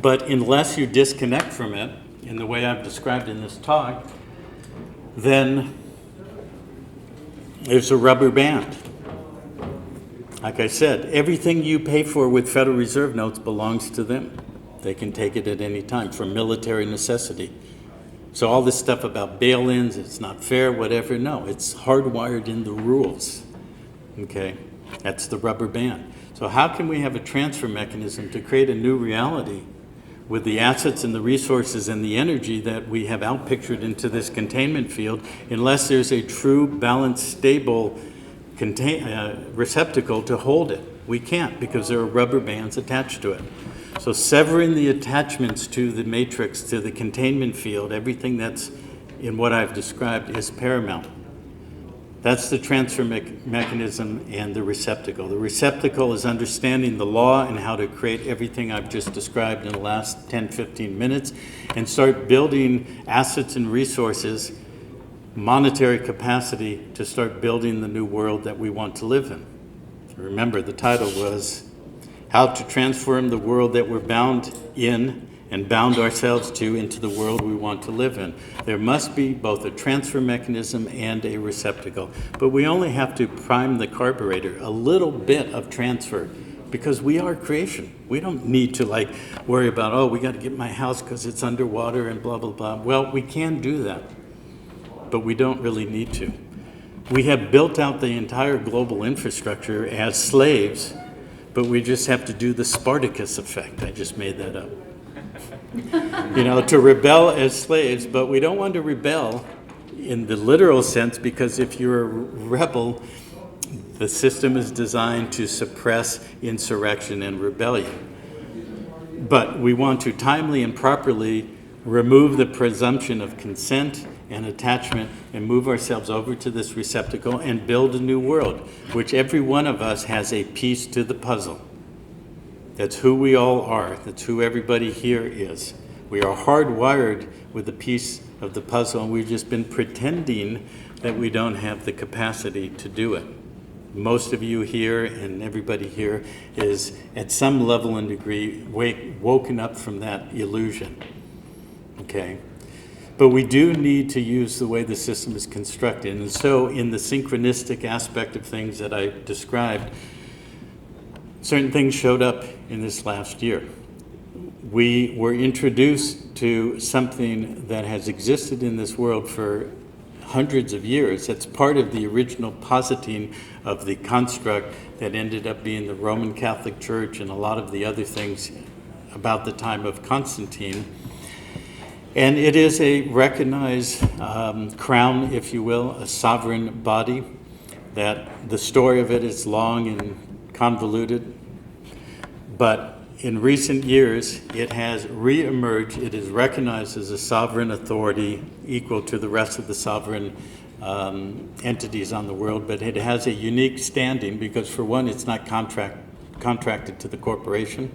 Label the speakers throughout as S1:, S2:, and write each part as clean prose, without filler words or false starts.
S1: But unless you disconnect from it, in the way I've described in this talk, then there's a rubber band. Like I said, everything you pay for with Federal Reserve notes belongs to them. They can take it at any time for military necessity. So all this stuff about bail-ins, it's not fair, whatever, no, it's hardwired in the rules. Okay, that's the rubber band. So how can we have a transfer mechanism to create a new reality with the assets and the resources and the energy that we have outpictured into this containment field unless there's a true, balanced, stable receptacle to hold it? We can't, because there are rubber bands attached to it. So severing the attachments to the matrix, to the containment field, everything that's in what I've described is paramount. That's the transfer mechanism and the receptacle. The receptacle is understanding the law and how to create everything I've just described in the last 10, 15 minutes and start building assets and resources, monetary capacity to start building the new world that we want to live in. Remember, the title was How to Transform the World That We're Bound in and Bound Ourselves to into the world we want to live in. There must be both a transfer mechanism and a receptacle. But we only have to prime the carburetor, a little bit of transfer, because we are creation. We don't need to worry about, oh, we got to get my house because it's underwater and blah, blah, blah. Well, we can do that, but we don't really need to. We have built out the entire global infrastructure as slaves, but we just have to do the Spartacus effect. I just made that up. To rebel as slaves, but we don't want to rebel in the literal sense, because if you're a rebel, the system is designed to suppress insurrection and rebellion. But we want to timely and properly remove the presumption of consent and attachment and move ourselves over to this receptacle and build a new world, which every one of us has a piece to the puzzle. That's who we all are. That's who everybody here is. We are hardwired with a piece of the puzzle, and we've just been pretending that we don't have the capacity to do it. Most of you here and everybody here is at some level and degree woken up from that illusion. Okay? But we do need to use the way the system is constructed. And so in the synchronistic aspect of things that I described, certain things showed up in this last year. We were introduced to something that has existed in this world for hundreds of years. That's part of the original positing of the construct that ended up being the Roman Catholic Church and a lot of the other things about the time of Constantine. And it is a recognized crown, if you will, a sovereign body, that the story of it is long and convoluted. But in recent years, it has reemerged. It is recognized as a sovereign authority equal to the rest of the sovereign entities on the world. But it has a unique standing because, for one, it's not contracted to the corporation.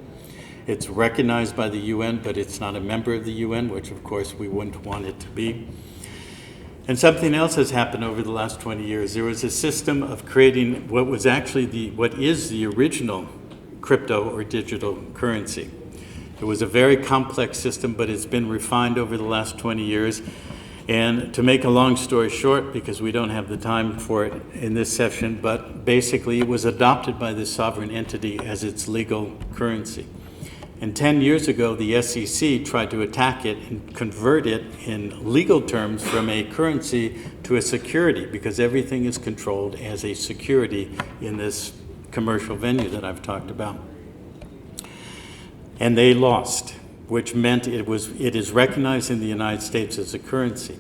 S1: It's recognized by the UN, but it's not a member of the UN, which of course we wouldn't want it to be. And something else has happened over the last 20 years. There was a system of creating what was actually what is the original crypto or digital currency. It was a very complex system, but it's been refined over the last 20 years. And to make a long story short, because we don't have the time for it in this session, but basically it was adopted by this sovereign entity as its legal currency. And 10 years ago, the SEC tried to attack it and convert it in legal terms from a currency to a security, because everything is controlled as a security in this commercial venue that I've talked about. And they lost, which meant it is recognized in the United States as a currency.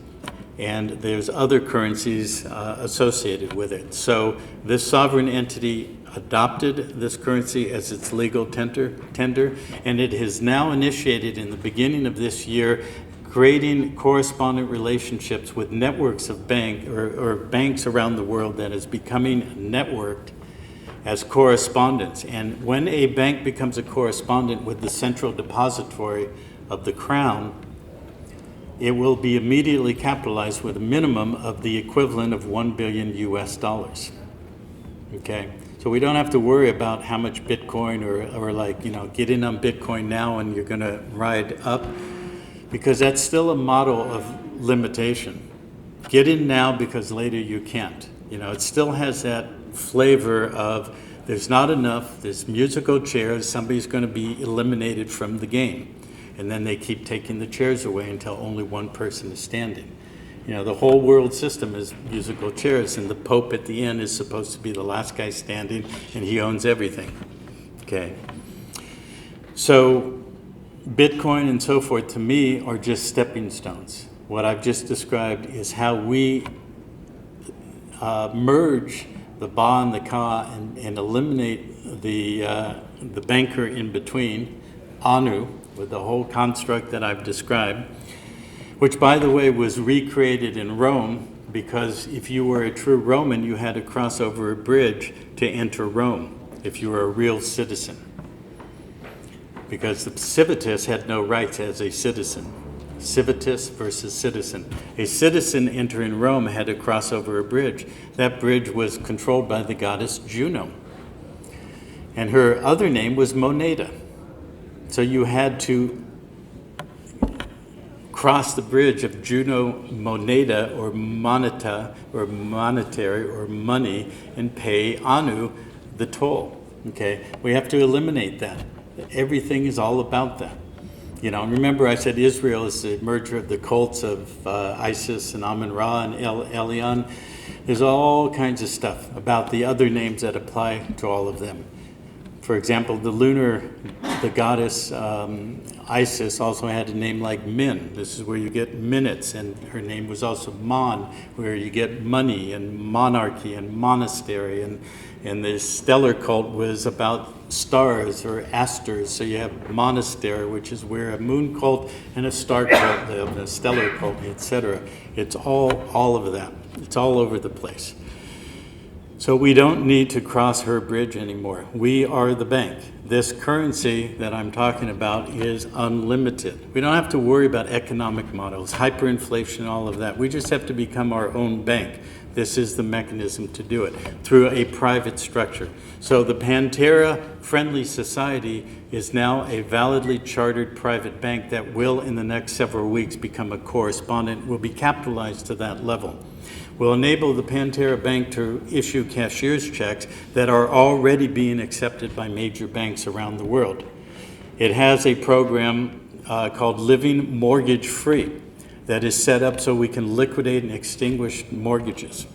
S1: And there's other currencies associated with it. So this sovereign entity adopted this currency as its legal tender, and it has now initiated in the beginning of this year creating correspondent relationships with networks of banks around the world that is becoming networked as correspondents. And when a bank becomes a correspondent with the central depository of the crown, it will be immediately capitalized with a minimum of the equivalent of $1 billion US. Okay? So we don't have to worry about how much Bitcoin or like, get in on Bitcoin now and you're going to ride up, because that's still a model of limitation. Get in now because later you can't. It still has that flavor of there's not enough, there's musical chairs, somebody's going to be eliminated from the game. And then they keep taking the chairs away until only one person is standing. The whole world system is musical chairs, and the Pope at the end is supposed to be the last guy standing, and he owns everything. Okay. So Bitcoin and so forth, to me, are just stepping stones. What I've just described is how we merge the ba and the ka and eliminate the banker in between, Anu, with the whole construct that I've described, which, by the way, was recreated in Rome, because if you were a true Roman, you had to cross over a bridge to enter Rome, if you were a real citizen. Because the civitas had no rights as a citizen. Civitas versus citizen. A citizen entering Rome had to cross over a bridge. That bridge was controlled by the goddess Juno. And her other name was Moneda. So you had to cross the bridge of Juno Moneda, or moneta, or monetary, or money, and pay Anu the toll. Okay, we have to eliminate that. Everything is all about that. Remember I said Israel is the merger of the cults of Isis and Amun-Ra and Elion. There's all kinds of stuff about the other names that apply to all of them. For example, the goddess Isis also had a name like Min. This is where you get minutes, and her name was also Mon, where you get money and monarchy and monastery, and the stellar cult was about stars or asters. So you have monastery, which is where a moon cult and a star cult live, a stellar cult, etc. It's all of that. It's all over the place. So we don't need to cross her bridge anymore. We are the bank. This currency that I'm talking about is unlimited. We don't have to worry about economic models, hyperinflation, all of that. We just have to become our own bank. This is the mechanism to do it, through a private structure. So the Pantera Friendly Society is now a validly chartered private bank that will, in the next several weeks, become a correspondent, will be capitalized to that level. Will enable the Pantera Bank to issue cashier's checks that are already being accepted by major banks around the world. It has a program called Living Mortgage Free that is set up so we can liquidate and extinguish mortgages.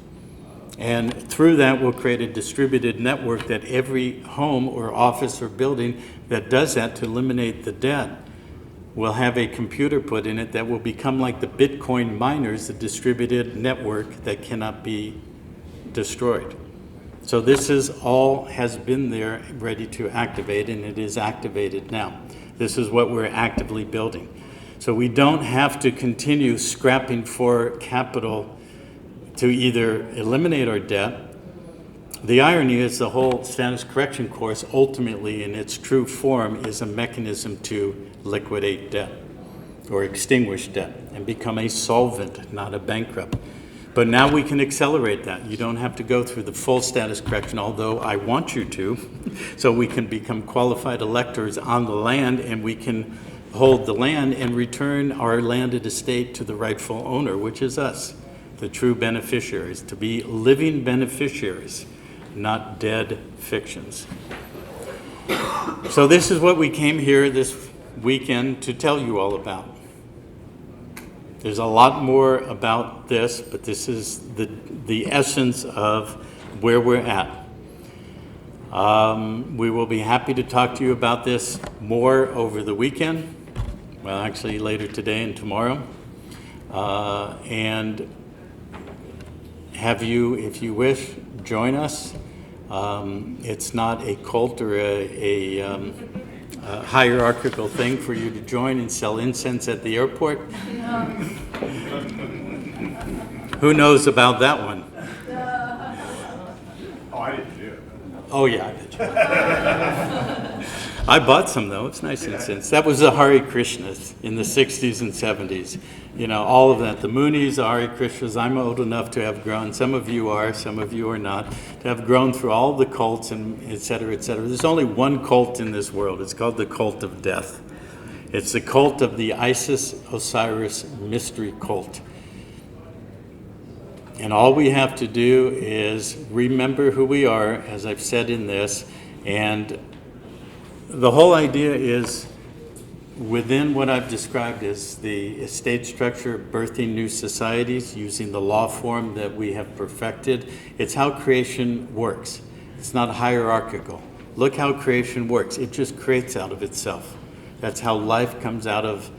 S1: And through that, we'll create a distributed network that every home or office or building that does that to eliminate the debt will have a computer put in it that will become like the Bitcoin miners, the distributed network that cannot be destroyed. So this is all has been there ready to activate, and it is activated now. This is what we're actively building. So we don't have to continue scrapping for capital to either eliminate our debt. The irony is the whole status correction course ultimately in its true form is a mechanism to liquidate debt or extinguish debt and become a solvent, not a bankrupt. But now we can accelerate that. You don't have to go through the full status correction, although I want you to, so we can become qualified electors on the land, and we can hold the land and return our landed estate to the rightful owner, which is us, the true beneficiaries, to be living beneficiaries, not dead fictions. So this is what we came here this weekend to tell you all about. There's a lot more about this, but this is the essence of where we're at. We will be happy to talk to you about this more over the weekend. Well, actually later today and tomorrow. And have you, if you wish, join us. It's not a cult or a hierarchical thing for you to join and sell incense at the airport. Who knows about that one?
S2: Oh, I didn't do it.
S1: Oh, yeah, I bet you. I bought some though. It's nice incense. That was the Hare Krishnas in the 60s and 70s. You know, all of that. The Munis, the Hare Krishnas. I'm old enough to have grown. Some of you are, some of you are not. To have grown through all the cults and et cetera, et cetera. There's only one cult in this world. It's called the cult of death. It's the cult of the Isis-Osiris mystery cult. And all we have to do is remember who we are, as I've said in this, and the whole idea is within what I've described as the estate structure of birthing new societies using the law form that we have perfected. It's how creation works. It's not hierarchical. Look how creation works. It just creates out of itself. That's how life comes out of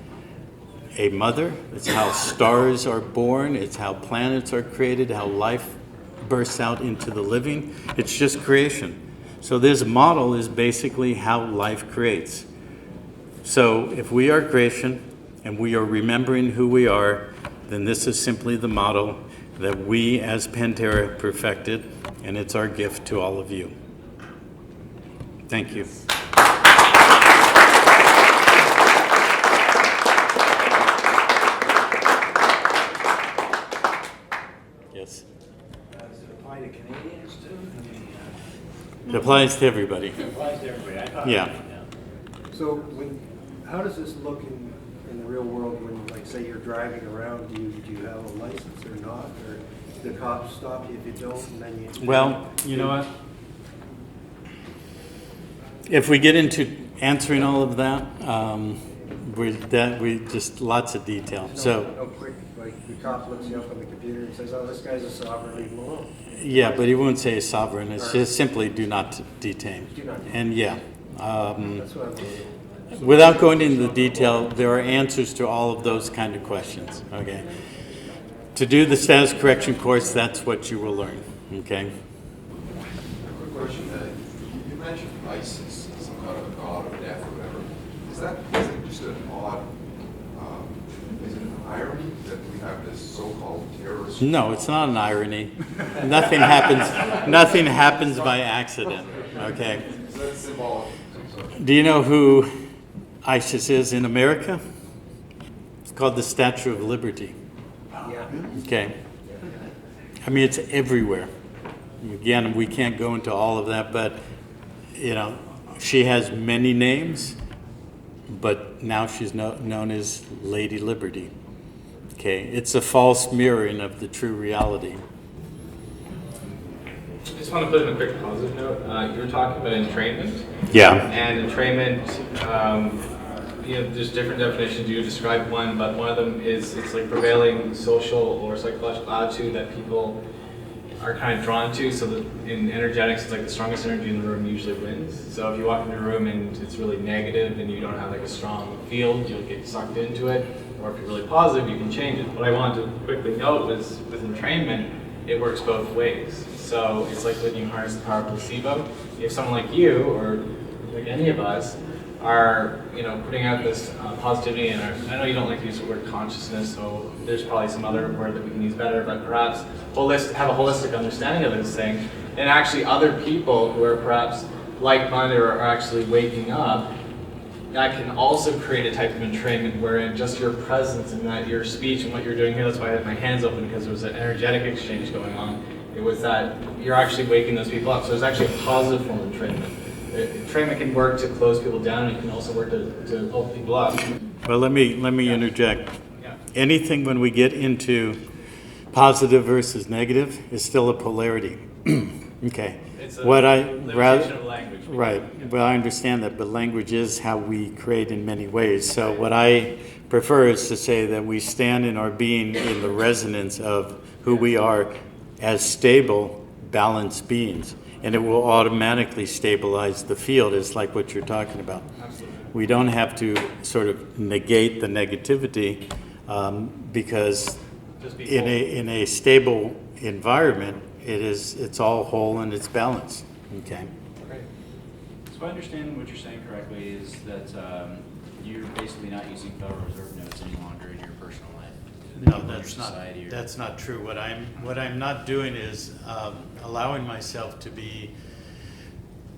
S1: a mother. It's how stars are born. It's how planets are created, how life bursts out into the living. It's just creation. So this model is basically how life creates. So if we are creation and we are remembering who we are, then this is simply the model that we as Pantera perfected, and it's our gift to all of you. Thank you. Yes.
S2: Does it apply to Canadians too?
S1: It applies to everybody.
S2: It applies to everybody. I thought.
S1: Yeah.
S3: So how does this look in the real world when, like, say you're driving around, do you have a license or not? Or the cops stop you if you don't, and then you...
S1: Well, you know what? If we get into answering all of that, we just lots of detail.
S3: No quick, like the cop looks you up on the computer and says, oh, this guy's a sovereign, leave him alone.
S1: Yeah, but he won't say sovereign. It's just simply do not detain.
S3: Do not detain.
S1: And yeah.
S3: That's what I'm wondering.
S1: Without going into the detail, there are answers to all of those kind of questions, okay? To do the status correction course, that's what you will learn, okay?
S4: Quick question. You mentioned ISIS, some kind of a god of death or whatever. Is it just an odd, is it an irony that we have this so-called terrorist?
S1: No, it's not an irony. Nothing happens by accident, okay?
S4: Is that symbolic?
S1: Do you know who ISIS is in America? It's called the Statue of Liberty.
S3: Yeah.
S1: Okay. I mean, it's everywhere. Again, we can't go into all of that, but, you know, she has many names, but now she's known as Lady Liberty. Okay. It's a false mirroring of the true reality.
S5: I just want to put in a quick positive note. You were talking about entrainment.
S1: Yeah.
S5: And entrainment, there's different definitions. You described one, but one of them is it's like prevailing social or psychological attitude that people are kind of drawn to. So that in energetics, it's like the strongest energy in the room usually wins. So if you walk into a room and it's really negative and you don't have like a strong field, you'll get sucked into it. Or if you're really positive, you can change it. What I wanted to quickly note was with entrainment, it works both ways. So it's like when you harness the power of placebo. If someone like you or like any of us are, putting out this positivity, and I know you don't like to use the word consciousness, so there's probably some other word that we can use better, but perhaps have a holistic understanding of this thing, and actually other people who are perhaps like-minded or are actually waking up, that can also create a type of entrainment wherein just your presence and that your speech and what you're doing here, that's why I had my hands open, because there was an energetic exchange going on. It was that you're actually waking those people up. So there's actually a positive form of entrainment. Entrainment can work to close people down, and it can also work to open people up.
S1: Well, let me interject.
S5: Yeah.
S1: Anything when we get into positive versus negative is still a polarity. Okay.
S5: It's a
S1: What I
S5: limitation of language.
S1: right. Well, I understand that, but language is how we create in many ways. So what I prefer is to say that we stand in our being in the resonance of who we are as stable, balanced beings. And it will automatically stabilize the field. It's like what you're talking about.
S5: Absolutely.
S1: We don't have to sort of negate the negativity because
S5: Just be
S1: in a stable environment, it's all whole and it's balanced. Okay.
S2: Great. So I understand what you're saying correctly is that you're basically not using Federal Reserve notes any longer in your personal life.
S1: No,
S2: in your
S1: that's not.
S2: society or-
S1: That's not true. What I'm not doing is allowing myself to be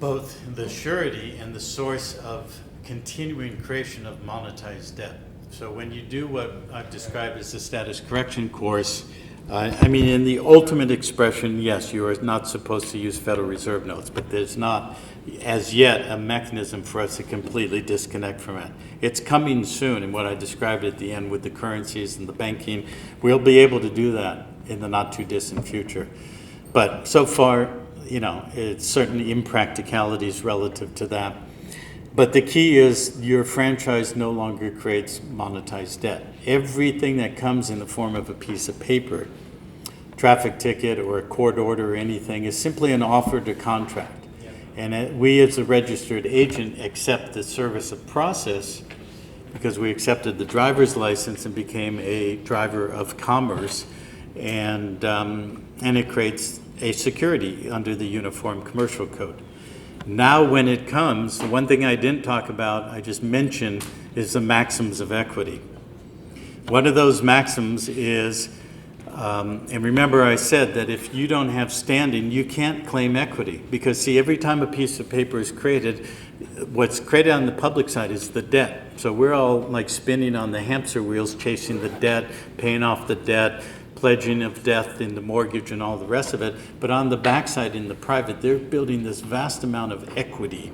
S1: both the surety and the source of continuing creation of monetized debt. So when you do what I've described as the status correction course, I mean, in the ultimate expression, yes, you are not supposed to use Federal Reserve notes, but there's not, as yet, a mechanism for us to completely disconnect from it. It's coming soon, and what I described at the end with the currencies and the banking, we'll be able to do that in the not-too-distant future. But so far, you know, it's certainly impracticalities relative to that. But the key is your franchise no longer creates monetized debt. Everything that comes in the form of a piece of paper, traffic ticket or a court order or anything, is simply an offer to contract. And we as a registered agent accept the service of process because we accepted the driver's license and became a driver of commerce, and it creates a security under the Uniform Commercial Code. Now when it comes, one thing I didn't talk about, I just mentioned, is the maxims of equity. One of those maxims is, and remember I said that if you don't have standing, you can't claim equity. Because see, every time a piece of paper is created, what's created on the public side is the debt. So we're all like spinning on the hamster wheels, chasing the debt, paying off the debt, pledging of death in the mortgage and all the rest of it. But on the backside, in the private, they're building this vast amount of equity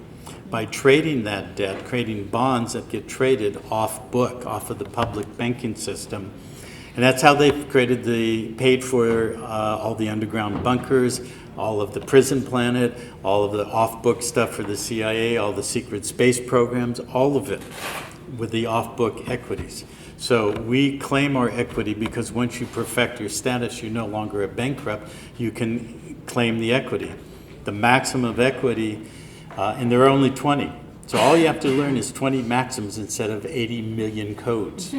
S1: by trading that debt, creating bonds that get traded off book, off of the public banking system. And that's how they've paid for all the underground bunkers, all of the prison planet, all of the off-book stuff for the CIA, all the secret space programs, all of it with the off-book equities. So we claim our equity because once you perfect your status, you're no longer a bankrupt, you can claim the equity. The maximum of equity, and there are only 20. So all you have to learn is 20 maxims instead of 80 million codes.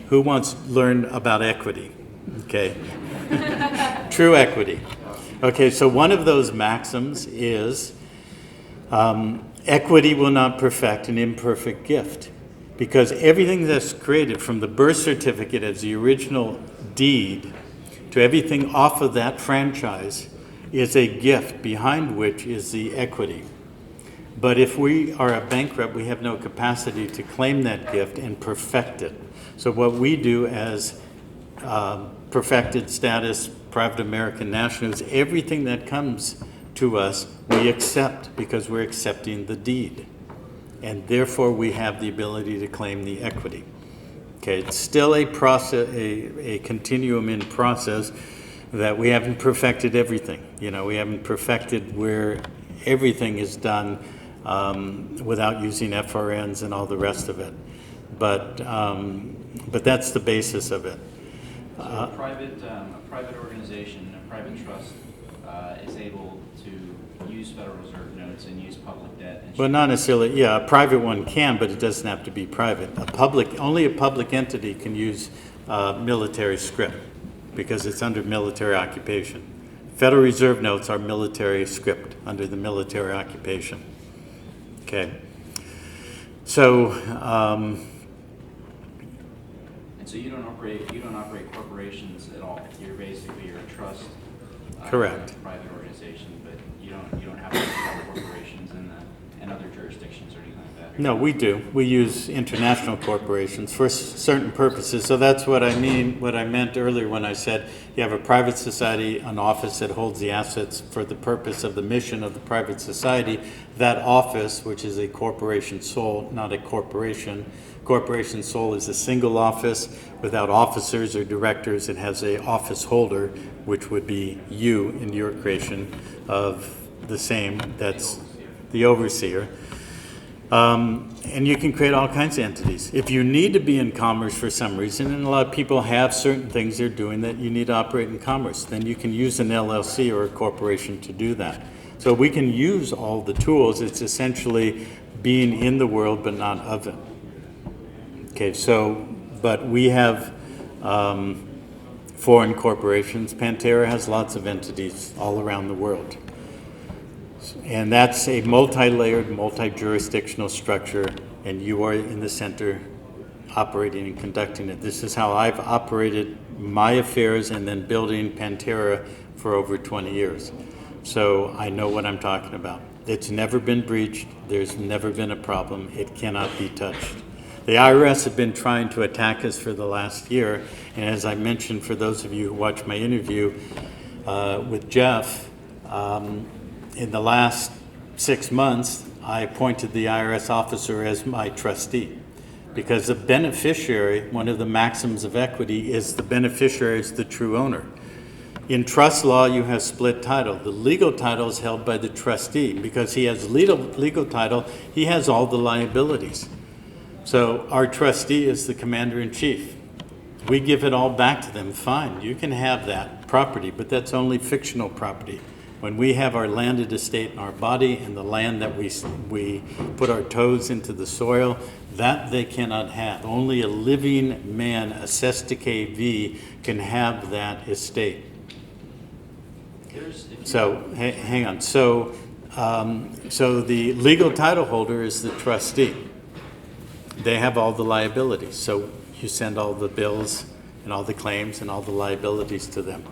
S1: Who wants to learn about equity? Okay. True equity. Okay, so one of those maxims is equity will not perfect an imperfect gift. Because everything that's created from the birth certificate as the original deed to everything off of that franchise is a gift behind which is the equity. But if we are a bankrupt, we have no capacity to claim that gift and perfect it. So what we do as perfected status private American nationals, everything that comes to us, we accept because we're accepting the deed. And therefore we have the ability to claim the equity. Okay, it's still a process, a continuum in process that we haven't perfected everything. You know, we haven't perfected where everything is done without using FRNs and all the rest of it. But that's the basis of it.
S2: So a private organization, a private trust is able to use Federal Reserve notes and use public debt.
S1: Well, not necessarily. Yeah, a private one can, but it doesn't have to be private. Only a public entity can use military script because it's under military occupation. Federal Reserve notes are military script under the military occupation. Okay. So.
S2: And so you don't operate corporations at all. You're a trust.
S1: Correct.
S2: Private organization, but you don't have to have corporations in other jurisdictions or anything like that.
S1: No, we do. We use international corporations for certain purposes. So that's what I mean. What I meant earlier when I said you have a private society, an office that holds the assets for the purpose of the mission of the private society. That office, which is a corporation sole, not a corporation. Corporation sole is a single office without officers or directors. It has a office holder, which would be you in your creation of the same. That's the overseer. And you can create all kinds of entities. If you need to be in commerce for some reason, and a lot of people have certain things they're doing that you need to operate in commerce, then you can use an LLC or a corporation to do that. So we can use all the tools. It's essentially being in the world but not of it. Okay, so, but we have foreign corporations. Pantera has lots of entities all around the world. And that's a multi-layered, multi-jurisdictional structure, and you are in the center operating and conducting it. This is how I've operated my affairs and then building Pantera for over 20 years. So I know what I'm talking about. It's never been breached. There's never been a problem. It cannot be touched. The IRS have been trying to attack us for the last year, and as I mentioned, for those of you who watched my interview with Jeff, in the last 6 months, I appointed the IRS officer as my trustee, because the beneficiary, one of the maxims of equity, is the beneficiary is the true owner. In trust law, you have split title. The legal title is held by the trustee. Because he has legal title, he has all the liabilities. So our trustee is the commander-in-chief. We give it all back to them. Fine, you can have that property, but that's only fictional property. When we have our landed estate in our body and the land that we put our toes into the soil, that they cannot have. Only a living man assessed to KV can have that estate. So, hang on. So the legal title holder is the trustee. They have all the liabilities. So you send all the bills and all the claims and all the liabilities to them.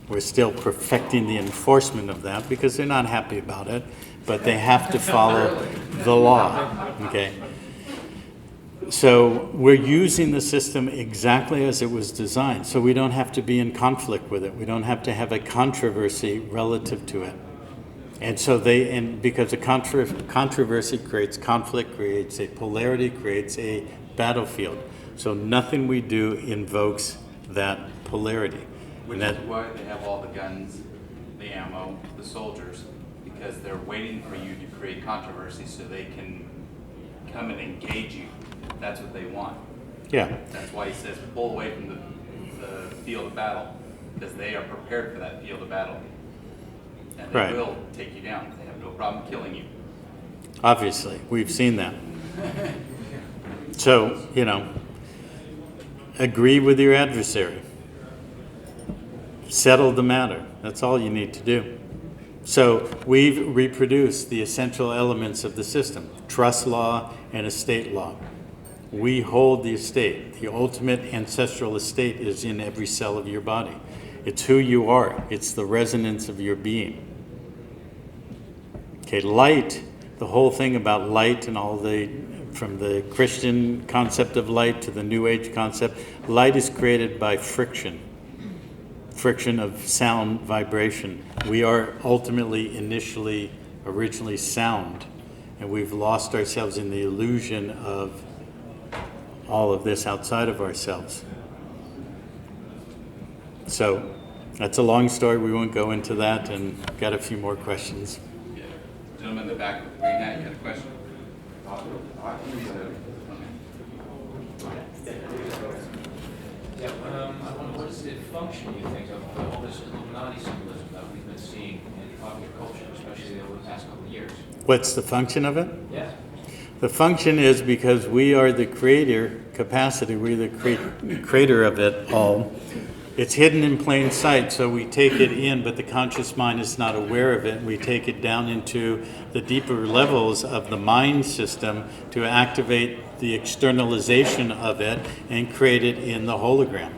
S1: We're still perfecting the enforcement of that because they're not happy about it, but they have to follow the law. Okay. So we're using the system exactly as it was designed, so we don't have to be in conflict with it. We don't have to have a controversy relative to it. And so because a controversy creates conflict, creates a polarity, creates a battlefield. So nothing we do invokes that polarity.
S2: Which is why they have all the guns, the ammo, the soldiers, because they're waiting for you to create controversy so they can come and engage you. That's what they want.
S1: Yeah.
S2: That's why he says pull away from the field of battle, because they are prepared for that field of battle. And they
S1: Right.
S2: will take you down. They have no problem killing you.
S1: Obviously, we've seen that. So, agree with your adversary. Settle the matter. That's all you need to do. So we've reproduced the essential elements of the system: trust law and estate law. We hold the estate. The ultimate ancestral estate is in every cell of your body. It's who you are. It's the resonance of your being. Okay, light, the whole thing about light and from the Christian concept of light to the New Age concept, light is created by friction of sound vibration. We are ultimately, originally sound, and we've lost ourselves in the illusion of all of this outside of ourselves. So that's a long story. We won't go into that, and got a few more questions.
S2: Yeah. Gentleman in the back with the green hat, you had a question?
S6: What is the function, you think, of all this Illuminati symbolism that we've been seeing in popular culture, especially over the past couple of years?
S1: What's the function of it?
S6: Yeah.
S1: The function is because we are the creator capacity, we're the creator of it all. It's hidden in plain sight, so we take it in, but the conscious mind is not aware of it. We take it down into the deeper levels of the mind system to activate the externalization of it and create it in the hologram.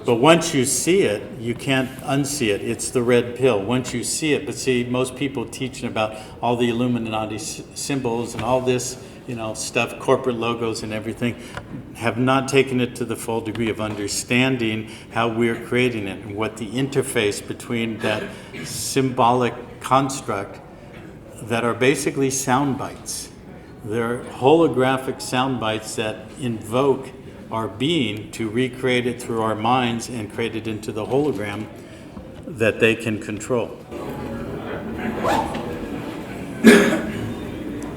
S1: But once you see it, you can't unsee it. It's the red pill. Once you see it, but see, most people teaching about all the Illuminati symbols and all this, stuff, corporate logos and everything, have not taken it to the full degree of understanding how we're creating it and what the interface between that symbolic construct that are basically sound bites. They're holographic sound bites that invoke our being to recreate it through our minds and create it into the hologram that they can control.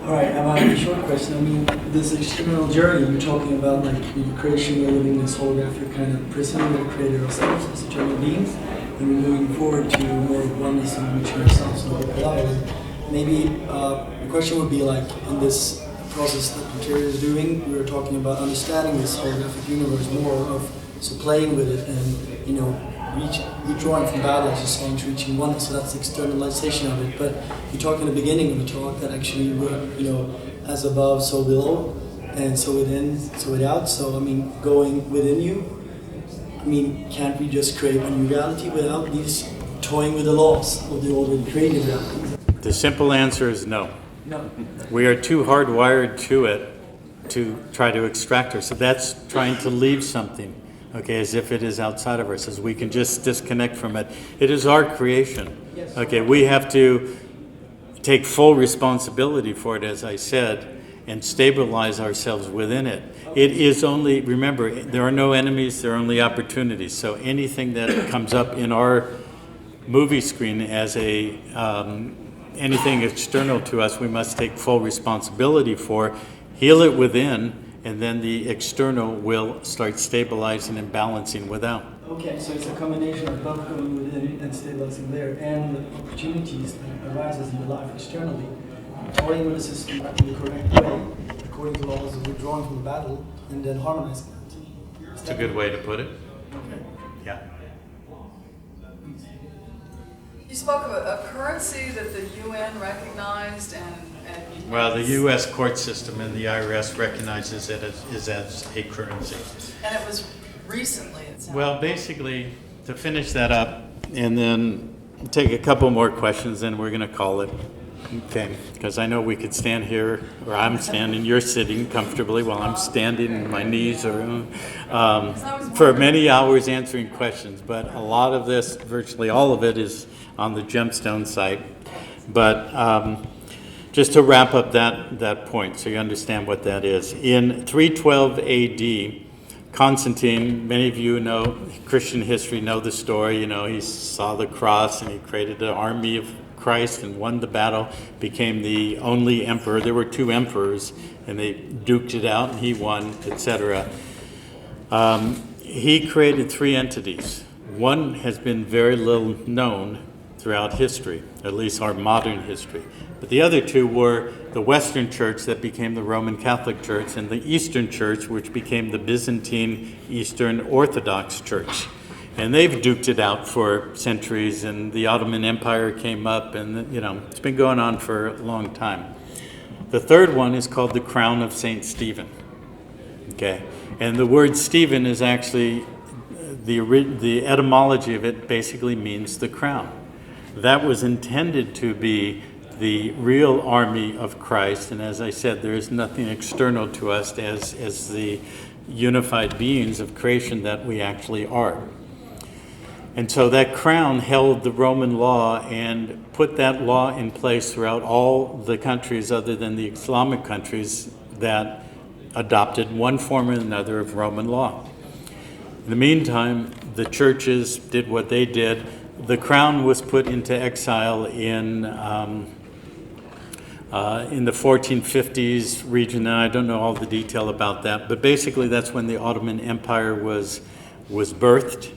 S7: All right, I have a short question. I mean, this external journey you're talking about, like creation, we're living in this holographic kind of prison that created ourselves as eternal beings, and we're moving forward to more oneness and reaching ourselves and alive. Maybe the question would be like, in this process that Material is doing, we were talking about understanding this holographic universe more of, so playing with it and, withdrawing from battle, as you're saying, to reaching oneness, so that's the externalization of it. But you talk in the beginning of the talk that actually we're, as above, so below, and so within, so without. So, I mean, going within you, I mean, can't we just create a new reality without these toying with the laws of the already created reality?
S1: The simple answer is no.
S7: No.
S1: We are too hardwired to it to try to extract her. So that's trying to leave something, okay, as if it is outside of us, as we can just disconnect from it. It is our creation.
S7: Yes.
S1: Okay, we have to take full responsibility for it, as I said, and stabilize ourselves within it. It is only, remember, there are no enemies, there are only opportunities. So anything that comes up in our movie screen as a anything external to us, we must take full responsibility for, heal it within, and then the external will start stabilizing and balancing without.
S7: Okay, so it's a combination of both going within and stabilizing there, and the opportunities that arises in your life externally, toying with the system in the correct way, according to laws of withdrawing from the battle, and then harmonizing that.
S1: It's a good way to put it.
S7: Okay.
S1: Yeah.
S8: You spoke of a currency that the UN recognized and
S1: Well, the U.S. court system and the IRS recognizes it as a currency.
S8: and it was recently, it sounds.
S1: Well, basically, to finish that up, and then take a couple more questions, then we're going to call it. Okay, because I know we could stand here, or I'm standing, you're sitting comfortably while I'm standing, and my knees are for many hours answering questions. But a lot of this, virtually all of it, is on the gemstone site. But just to wrap up that point, so you understand what that is. In 312 A.D., Constantine, many of you know Christian history, know the story. You know, he saw the cross and he created an army of Christ and won the battle, became the only emperor. There were two emperors, and they duked it out, and he won, etc. He created three entities. One has been very little known throughout history, at least our modern history. But the other two were the Western Church that became the Roman Catholic Church, and the Eastern Church, which became the Byzantine Eastern Orthodox Church. And they've duked it out for centuries, and the Ottoman Empire came up, and you know, it's been going on for a long time. The third one is called the Crown of St. Stephen. Okay, and the word Stephen is actually, the etymology of it basically means the crown. That was intended to be the real army of Christ, and as I said, there is nothing external to us as the unified beings of creation that we actually are. And so that crown held the Roman law and put that law in place throughout all the countries other than the Islamic countries that adopted one form or another of Roman law. In the meantime, the churches did what they did. The crown was put into exile in the 1450s region, and I don't know all the detail about that, but basically that's when the Ottoman Empire was birthed.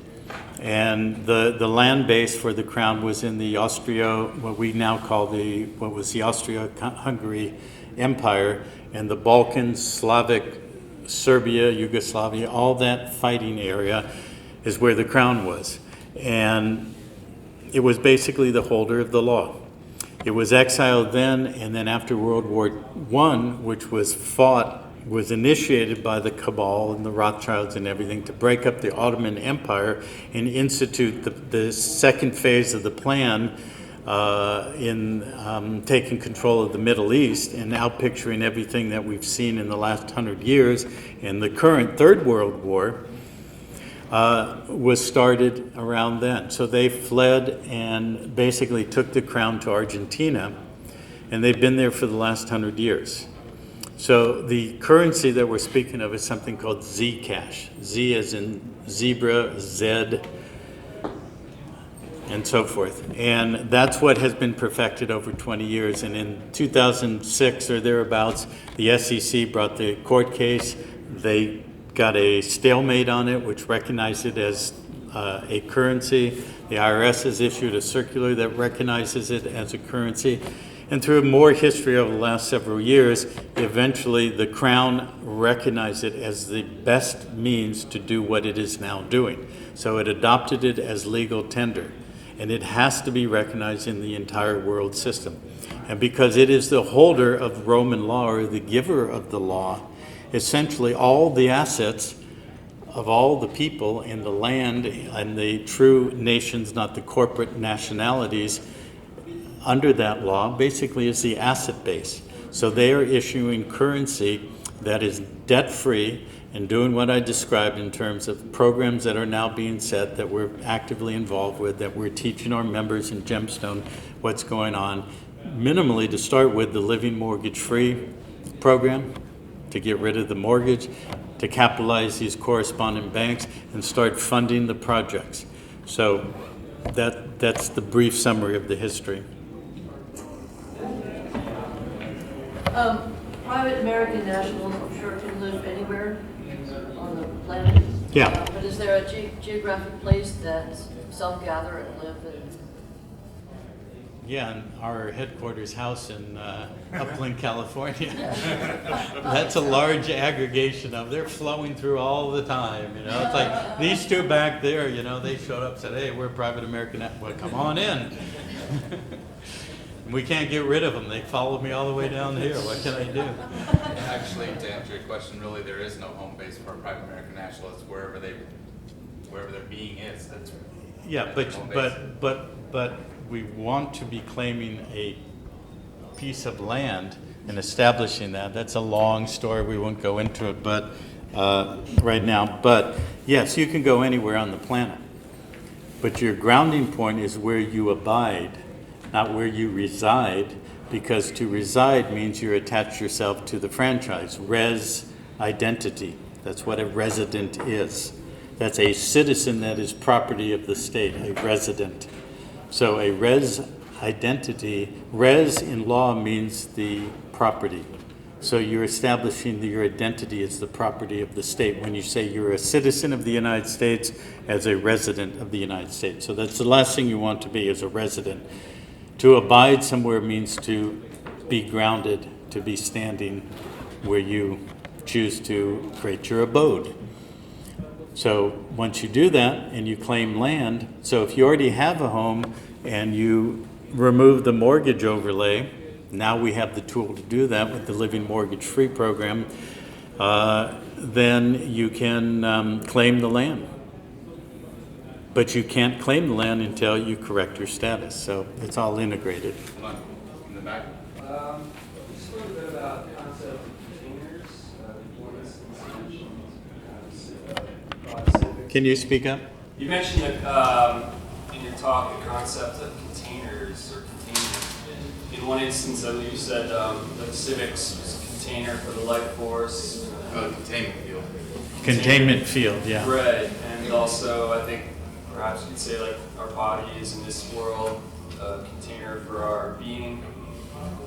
S1: And the land base for the crown was in the what we now call what was the Austria-Hungary Empire, and the Balkans, Slavic, Serbia, Yugoslavia, all that fighting area is where the crown was. And it was basically the holder of the law. It was exiled then, and then after World War I, which was initiated by the cabal and the Rothschilds and everything to break up the Ottoman Empire and institute the second phase of the plan in taking control of the Middle East and now picturing everything that we've seen in the last 100 years. And the current Third World War was started around then. So they fled and basically took the crown to Argentina, and they've been there for the last 100 years. So the currency that we're speaking of is something called Zcash. Z as in zebra, Z, and so forth. And that's what has been perfected over 20 years. And in 2006 or thereabouts, the SEC brought the court case. They got a stalemate on it, which recognized it as a currency. The IRS has issued a circular that recognizes it as a currency. And through more history over the last several years, eventually the Crown recognized it as the best means to do what it is now doing. So it adopted it as legal tender. And it has to be recognized in the entire world system. And because it is the holder of Roman law, or the giver of the law, essentially all the assets of all the people and the land and the true nations, not the corporate nationalities, under that law basically is the asset base. So they are issuing currency that is debt-free and doing what I described in terms of programs that are now being set, that we're actively involved with, that we're teaching our members in Gemstone what's going on. Minimally, to start with, the Living Mortgage-Free program, to get rid of the mortgage, to capitalize these correspondent banks and start funding the projects. So that's the brief summary of the history.
S9: Private American nationals, I'm sure, can live anywhere on the planet.
S1: Yeah.
S9: But is there a geographic place that self-gather and live in?
S1: Yeah, and our headquarters house in Upland, California. That's a large aggregation of, they're flowing through all the time, you know. It's like these two back there, you know, they showed up and said, hey, we're private American. Well, come on in. We can't get rid of them. They followed me all the way down here. What can I do?
S2: Actually, to answer your question, really there is no home base for a private American national. It's wherever their being is. That's
S1: Yeah,
S2: home base.
S1: but we want to be claiming a piece of land and establishing that. That's a long story. We won't go into it, but right now. But yes, you can go anywhere on the planet. But your grounding point is where you abide, not where you reside, because to reside means you attach yourself to the franchise. Res identity. That's what a resident is. That's a citizen that is property of the state, a resident. So a res identity, res in law means the property. So you're establishing that your identity is the property of the state when you say you're a citizen of the United States as a resident of the United States. So that's the last thing you want to be, as a resident. To abide somewhere means to be grounded, to be standing where you choose to create your abode. So once you do that and you claim land, so if you already have a home and you remove the mortgage overlay, now we have the tool to do that with the Living Mortgage-Free program, then you can claim the land. But you can't claim the land until you correct your status. So it's all integrated.
S2: Hold on, in the back.
S10: Just a little bit about the concept of containers. One instance you mentioned
S1: Can you speak up?
S10: You mentioned that in your talk the concept of containers or containment. In one instance, I believe you said like civics was a container for the life force.
S2: Containment field.
S1: Containment field, yeah.
S10: Right, and also I think perhaps you could say like our body is in this world a container for our being.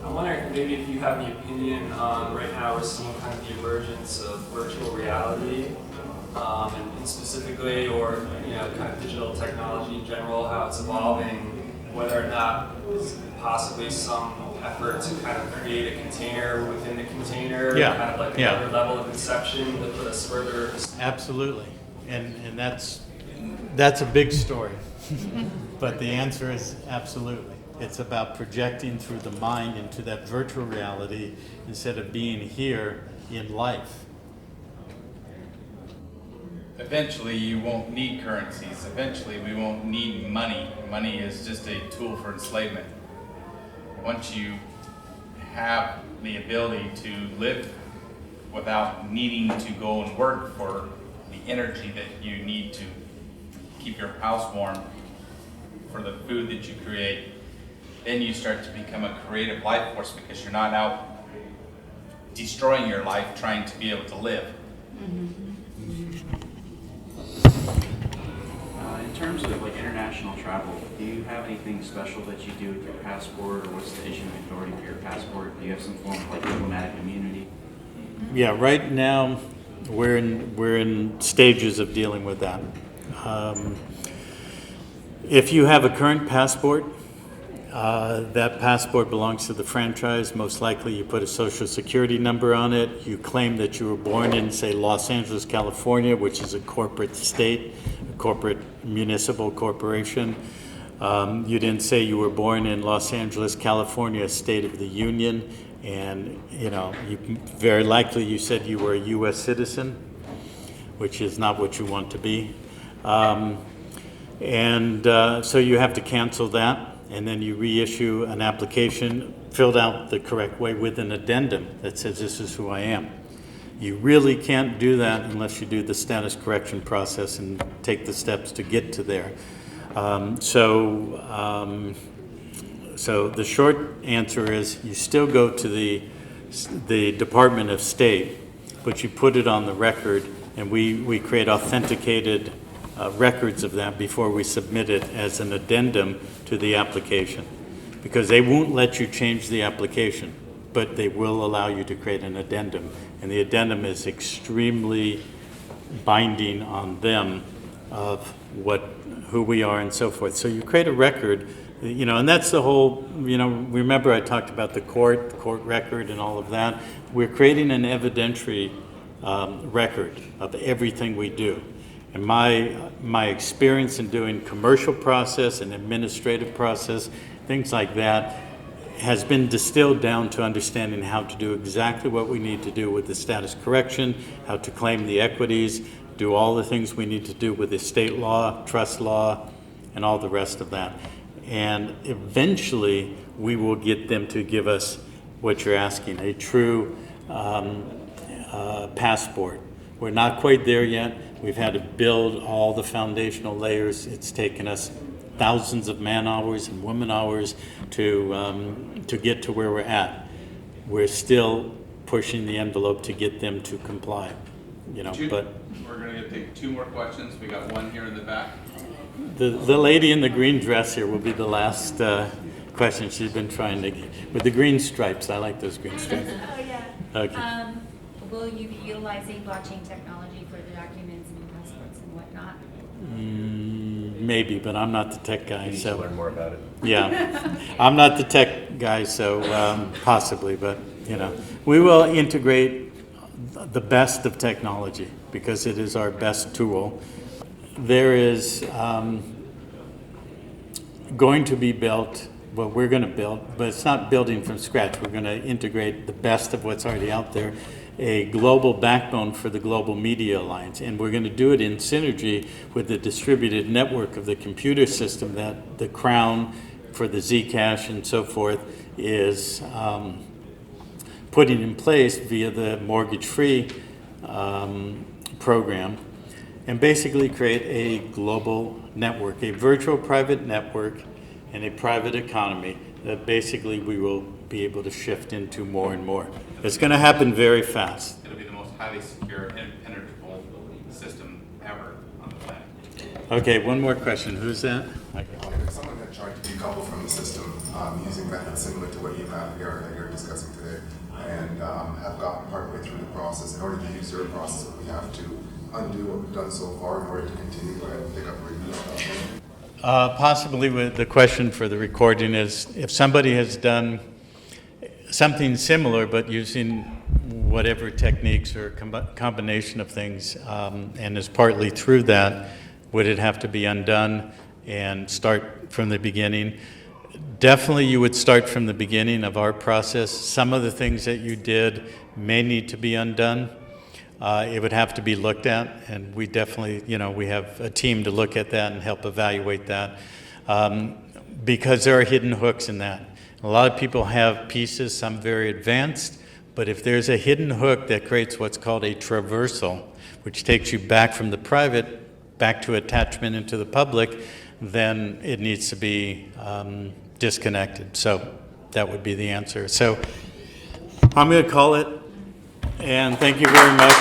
S10: I'm wondering maybe if you have any opinion on, right now we're seeing kind of the emergence of virtual reality, and specifically, or kind of digital technology in general, how it's evolving, whether or not there's possibly some effort to kind of create a container within the container,
S1: Yeah,
S10: kind of like
S1: yeah.
S10: another level of inception to put us further.
S1: Absolutely. And that's a big story. But the answer is absolutely. It's about projecting through the mind into that virtual reality instead of being here in life.
S2: Eventually, you won't need currencies. Eventually, we won't need money. Money is just a tool for enslavement. Once you have the ability to live without needing to go and work for the energy that you need to keep your house warm, for the food that you create, then you start to become a creative life force because you're not out destroying your life trying to be able to live.
S6: In terms of like international travel, do you have anything special that you do with your passport, or what's the issuing authority for your passport? Do you have some form of like diplomatic immunity?
S1: Yeah, right now we're in stages of dealing with that. If you have a current passport, that passport belongs to the franchise. Most likely you put a social security number on it. You claim that you were born in, say, Los Angeles, California, which is a corporate state, a corporate municipal corporation. You didn't say you were born in Los Angeles, California, a state of the Union, and very likely you said you were a U.S. citizen, which is not what you want to be. So you have to cancel that. and then you reissue an application filled out the correct way with an addendum that says this is who I am. You really can't do that unless you do the status correction process and take the steps to get to there. So the short answer is you still go to the Department of State, but you put it on the record, and we create authenticated records of that before we submit it as an addendum to the application, because they won't let you change the application, but they will allow you to create an addendum, and the addendum is extremely binding on them of who we are and so forth. So you create a record, and that's the whole, remember I talked about the court record and all of that. We're creating an evidentiary record of everything we do. And my experience in doing commercial process and administrative process, things like that, has been distilled down to understanding how to do exactly what we need to do with the status correction, how to claim the equities, do all the things we need to do with estate law, trust law, and all the rest of that. And eventually, we will get them to give us what you're asking, a true passport. We're not quite there yet. We've had to build all the foundational layers. It's taken us thousands of man hours and woman hours to get to where we're at. We're still pushing the envelope to get them to comply, but
S2: We're going to take 2 more questions. We got one here in the back.
S1: the lady in the green dress here will be the last question. She's been trying to get, with the green stripes. I like those green stripes.
S11: Oh, yeah.
S1: Okay.
S11: Will you be utilizing blockchain technology for the documents and passports and whatnot?
S1: Maybe, but I'm not the tech guy.
S12: You need
S1: so
S12: to learn more about it.
S1: Yeah, I'm not the tech guy, so possibly, but we will integrate the best of technology because it is our best tool. There is going to be built, what we're going to build, but it's not building from scratch. We're going to integrate the best of what's already out there, a global backbone for the Global Media Alliance, and we're going to do it in synergy with the distributed network of the computer system that the Crown for the Zcash and so forth is putting in place via the mortgage-free program, and basically create a global network, a virtual private network and a private economy that basically we will be able to shift into more and more. It's going to happen very fast.
S2: It'll be the most highly secure and impenetrable system ever on the planet.
S1: Okay, one more question. Who's that?
S13: Someone had tried to decouple from the system using methods similar to what you have here that you're discussing today, and have gotten partway through the process. In order to use your process, we have to undo what we've done so far in order to continue and pick up where you left off.
S1: Possibly with the question for the recording is, if somebody has done something similar but using whatever techniques or combination of things and is partly through that, would it have to be undone and start from the beginning? Definitely you would start from the beginning of our process. Some of the things that you did may need to be undone. It would have to be looked at, and we definitely, we have a team to look at that and help evaluate that, because there are hidden hooks in that. A lot of people have pieces, some very advanced, but if there's a hidden hook that creates what's called a traversal, which takes you back from the private, back to attachment into the public, then it needs to be disconnected. So that would be the answer. So I'm going to call it. And thank you very much.